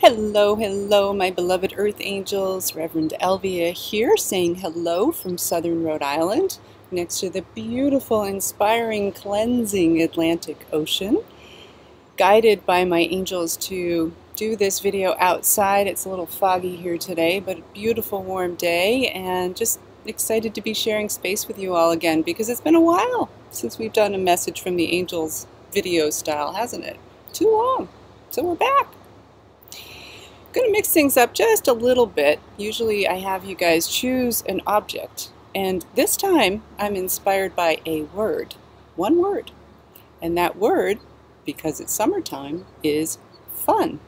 Hello, hello, my beloved Earth Angels. Reverend Elvia here, saying hello from Southern Rhode Island, next to the beautiful, inspiring, cleansing Atlantic Ocean. Guided by my angels to do this video outside. It's a little foggy here today, but a beautiful, warm day, and just excited to be sharing space with you all again, because it's been a while since we've done a message from the angels video style, hasn't it? Too long. So we're back. Going to mix things up just a little bit. Usually I have you guys choose an object, and this time I'm inspired by a word, one word, and that word, because it's summertime, is fun.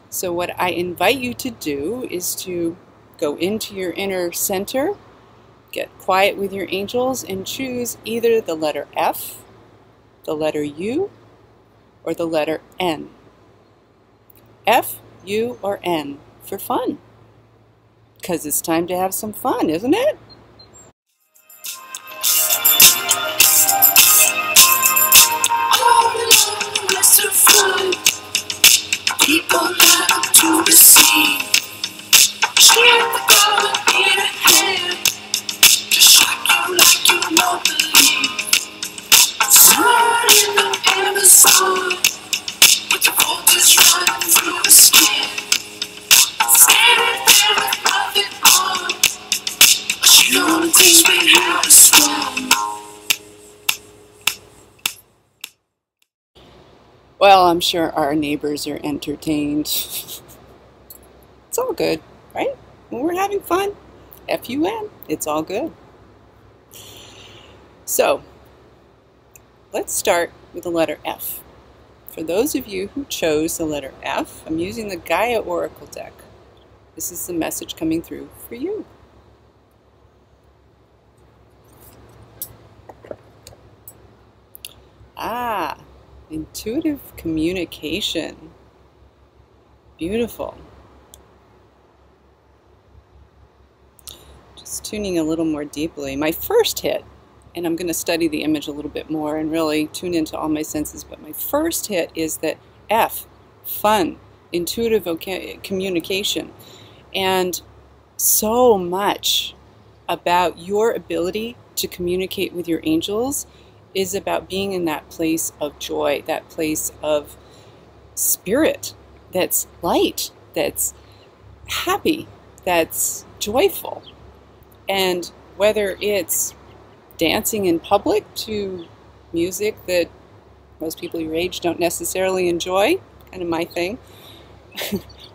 So what I invite you to do is to go into your inner center, get quiet with your angels, and choose either the letter F, the letter U, or the letter N. F, U, or N for fun. Because it's time to have some fun, isn't it? People learn to receive. Share the color in a hand. Just like you won't believe. Sun in the Amazon, with the voltage running through the skin. Standing there with nothing on, but you don't teach me how to swim. Well, I'm sure our neighbors are entertained. It's all good, right? When we're having fun, F-U-N, it's all good. So, let's start with the letter F. For those of you who chose the letter F, I'm using the Gaia Oracle deck. This is the message coming through for you. Intuitive communication. Beautiful. Just tuning a little more deeply. My first hit, and I'm going to study the image a little bit more and really tune into all my senses, but my first hit is that F, fun, intuitive communication, and so much about your ability to communicate with your angels is about being in that place of joy, that place of spirit that's light, that's happy, that's joyful. And whether it's dancing in public to music that most people your age don't necessarily enjoy, kind of my thing,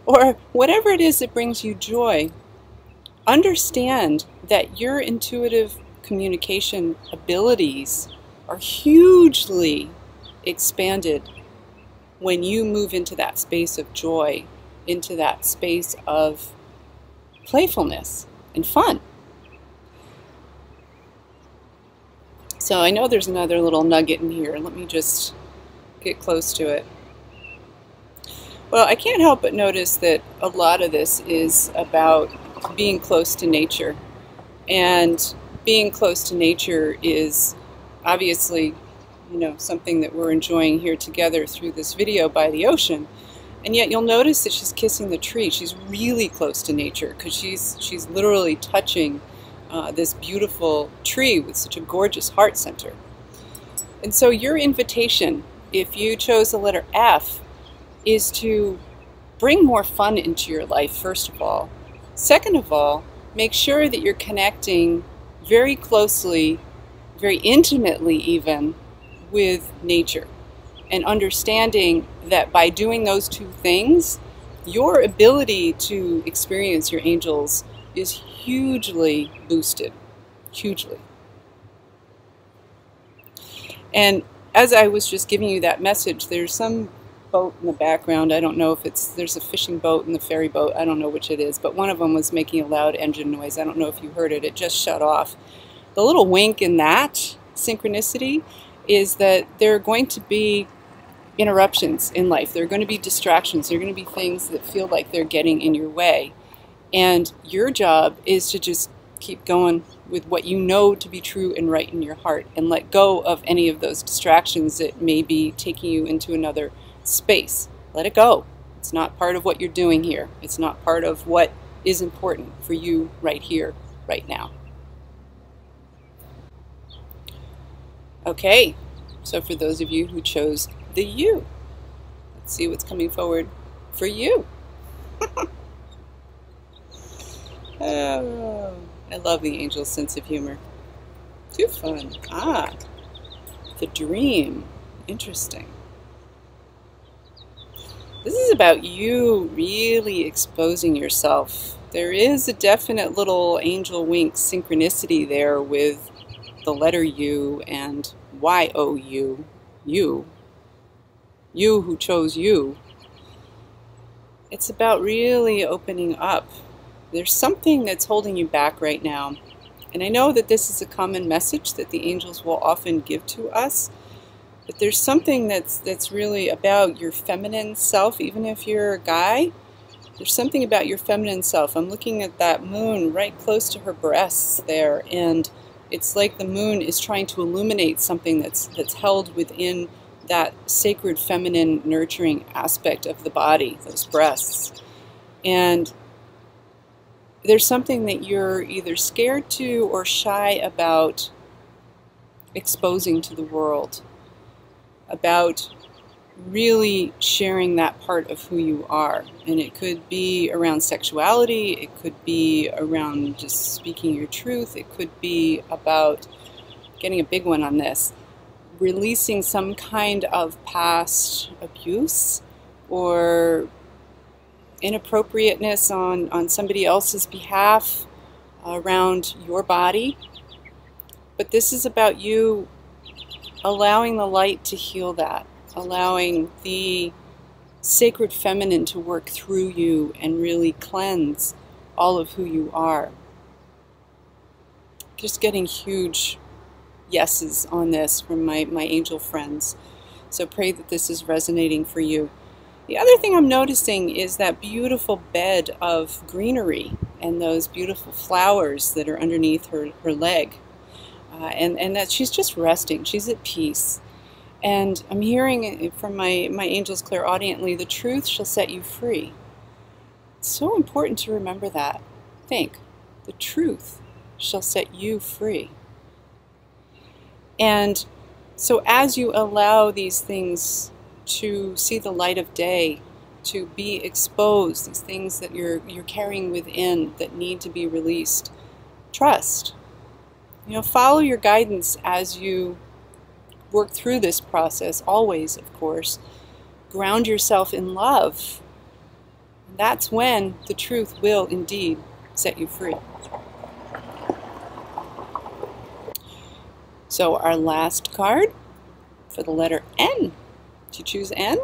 or whatever it is that brings you joy, understand that your intuitive communication abilities are hugely expanded when you move into that space of joy, into that space of playfulness and fun. So I know there's another little nugget in here. Let me just get close to it. Well, I can't help but notice that a lot of this is about being close to nature. And being close to nature is obviously, you know, something that we're enjoying here together through this video by the ocean. And yet you'll notice that she's kissing the tree. She's really close to nature because she's literally touching this beautiful tree with such a gorgeous heart center. And so your invitation, if you chose the letter F, is to bring more fun into your life, first of all. Second of all, make sure that you're connecting very closely, very intimately even, with nature, and understanding that by doing those two things, your ability to experience your angels is hugely boosted, hugely. And as I was just giving you that message, there's some boat in the background. I don't know if there's a fishing boat and the ferry boat. I don't know which it is, but one of them was making a loud engine noise. I don't know if you heard it. It just shut off. The little wink in that synchronicity is that there are going to be interruptions in life. There are going to be distractions. There are going to be things that feel like they're getting in your way. And your job is to just keep going with what you know to be true and right in your heart, and let go of any of those distractions that may be taking you into another space. Let it go. It's not part of what you're doing here. It's not part of what is important for you right here, right now. Okay, so for those of you who chose the you, let's see what's coming forward for you. Oh, I love the angel's sense of humor. Too fun. Ah, the dream. Interesting. This is about you really exposing yourself. There is a definite little angel wink synchronicity there with the letter U and Y-O-U, you who chose you. It's about really opening up. There's something that's holding you back right now. And I know that this is a common message that the angels will often give to us. But there's something that's really about your feminine self, even if you're a guy. There's something about your feminine self. I'm looking at that moon right close to her breasts there, and it's like the moon is trying to illuminate something that's held within that sacred feminine nurturing aspect of the body, those breasts. And there's something that you're either scared to or shy about exposing to the world, about really sharing that part of who you are. And it could be around sexuality, it could be around just speaking your truth, it could be about getting a big one on this, releasing some kind of past abuse or inappropriateness on somebody else's behalf around your body. But this is about you allowing the light to heal that, allowing the sacred feminine to work through you and really cleanse all of who you are. Just getting huge yeses on this from my angel friends. So pray that this is resonating for you. The other thing I'm noticing is that beautiful bed of greenery and those beautiful flowers that are underneath her leg. And that she's just resting. She's at peace. And I'm hearing from my angels clairaudiently, the truth shall set you free. It's so important to remember that. Think, the truth shall set you free. And so as you allow these things to see the light of day, to be exposed, these things that you're carrying within that need to be released, trust. Follow your guidance as you work through this process, always, of course. Ground yourself in love. That's when the truth will indeed set you free. So our last card for the letter N. Did you choose N?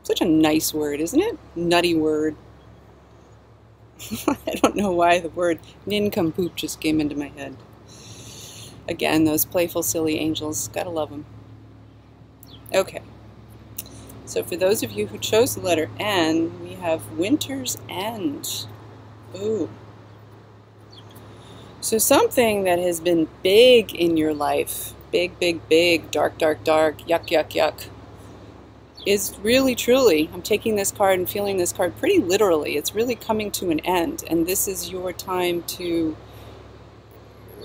Such a nice word, isn't it? Nutty word. I don't know why the word nincompoop just came into my head. Again, those playful, silly angels. Gotta love them. Okay. So for those of you who chose the letter N, we have Winter's End. Ooh. So something that has been big in your life, big, big, big, dark, dark, dark, yuck, yuck, yuck, is really, truly, I'm taking this card and feeling this card pretty literally. It's really coming to an end, and this is your time to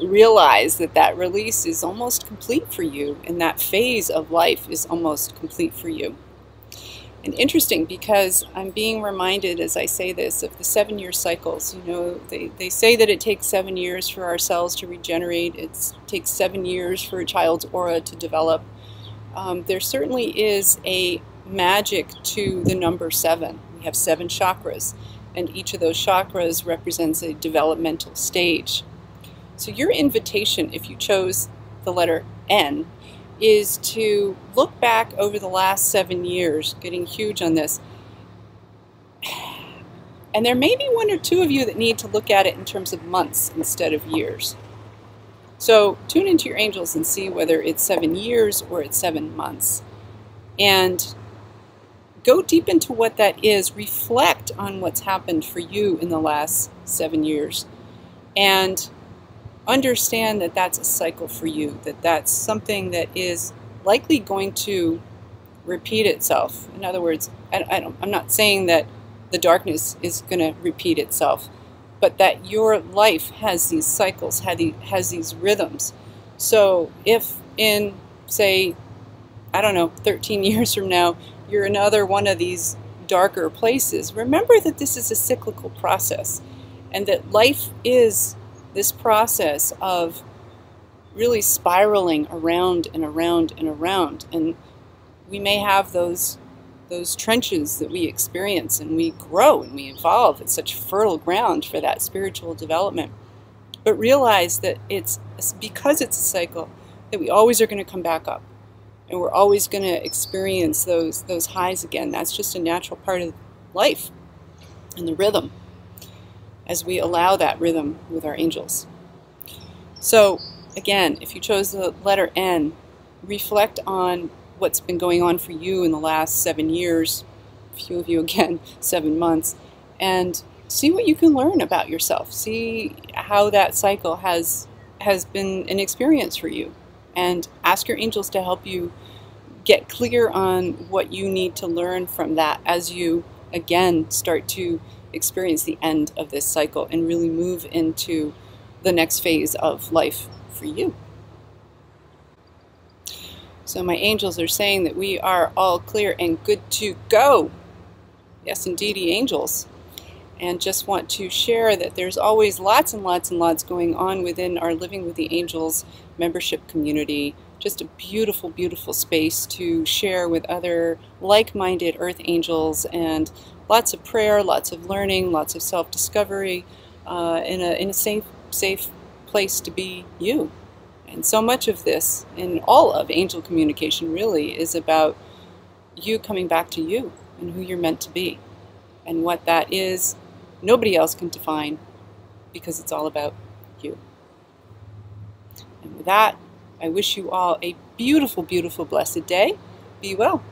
realize that that release is almost complete for you, and that phase of life is almost complete for you. And interesting, because I'm being reminded as I say this of the 7-year cycles. They say that it takes 7 years for our cells to regenerate. It takes 7 years for a child's aura to develop. There certainly is a magic to the number 7. We have 7 chakras, and each of those chakras represents a developmental stage. So your invitation, if you chose the letter N, is to look back over the last 7 years, getting huge on this. And there may be 1 or 2 of you that need to look at it in terms of months instead of years. So tune into your angels and see whether it's 7 years or it's 7 months. And go deep into what that is. Reflect on what's happened for you in the last 7 years. And understand that that's a cycle for you, that that's something that is likely going to repeat itself. In other words, I'm not saying that the darkness is going to repeat itself, but that your life has these cycles, has these rhythms. So if in, say, I don't know, 13 years from now, you're another one of these darker places, remember that this is a cyclical process, and that life is this process of really spiraling around and around and around. And we may have those trenches that we experience, and we grow and we evolve. It's such fertile ground for that spiritual development. But realize that it's because it's a cycle that we always are going to come back up, and we're always going to experience those highs again. That's just a natural part of life and the rhythm, as we allow that rhythm with our angels. So again, if you chose the letter N, reflect on what's been going on for you in the last 7 years, a few of you again, 7 months, and see what you can learn about yourself. See how that cycle has been an experience for you, and ask your angels to help you get clear on what you need to learn from that as you again start to experience the end of this cycle and really move into the next phase of life for you. So my angels are saying that we are all clear and good to go. Yes, indeedy, angels. And just want to share that there's always lots and lots and lots going on within our Living with the Angels membership community. Just a beautiful, beautiful space to share with other like-minded Earth Angels, and lots of prayer, lots of learning, lots of self-discovery, in a safe place to be you. And so much of this, and all of angel communication really, is about you coming back to you and who you're meant to be. And what that is, nobody else can define, because it's all about you. And with that, I wish you all a beautiful, beautiful, blessed day. Be well.